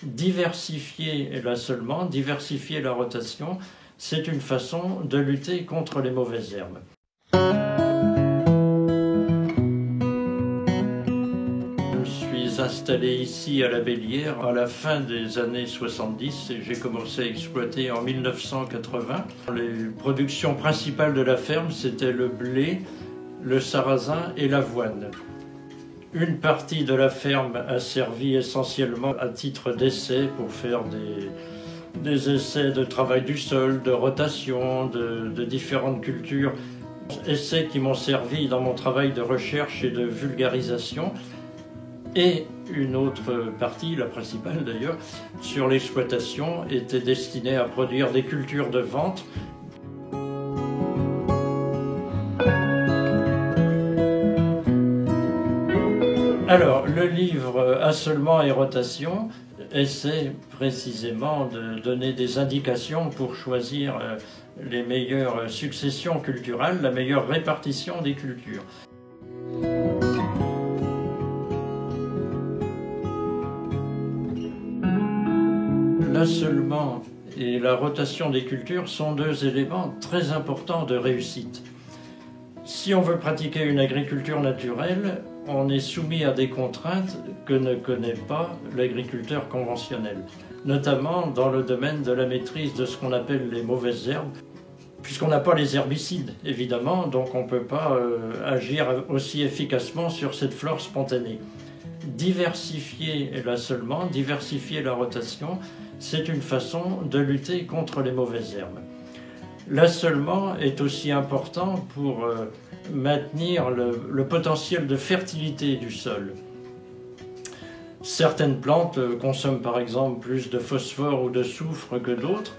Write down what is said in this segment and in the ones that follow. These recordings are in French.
Diversifier l'assolement, diversifier la rotation, c'est une façon de lutter contre les mauvaises herbes. Je suis installé ici à la Bellière à la fin des années 70 et j'ai commencé à exploiter en 1980. Les productions principales de la ferme, c'était le blé, le sarrasin et l'avoine. Une partie de la ferme a servi essentiellement à titre d'essai pour faire des essais de travail du sol, de rotation, de différentes cultures. Essais qui m'ont servi dans mon travail de recherche et de vulgarisation. Et une autre partie, la principale d'ailleurs, sur l'exploitation, était destinée à produire des cultures de vente. Alors, le livre Assolement et rotation essaie précisément de donner des indications pour choisir les meilleures successions culturelles, la meilleure répartition des cultures. L'assolement et la rotation des cultures sont deux éléments très importants de réussite. Si on veut pratiquer une agriculture naturelle, on est soumis à des contraintes que ne connaît pas l'agriculteur conventionnel, notamment dans le domaine de la maîtrise de ce qu'on appelle les mauvaises herbes, puisqu'on n'a pas les herbicides, évidemment, donc on ne peut pas agir aussi efficacement sur cette flore spontanée. Diversifier l'assolement, diversifier la rotation, c'est une façon de lutter contre les mauvaises herbes. L'assolement est aussi important pour maintenir le potentiel de fertilité du sol. Certaines plantes consomment par exemple plus de phosphore ou de soufre que d'autres,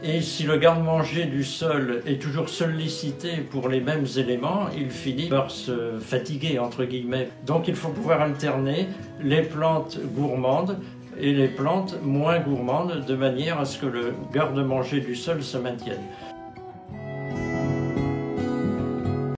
et si le garde-manger du sol est toujours sollicité pour les mêmes éléments, il finit par se fatiguer, entre guillemets. Donc il faut pouvoir alterner les plantes gourmandes et les plantes moins gourmandes de manière à ce que le garde-manger du sol se maintienne.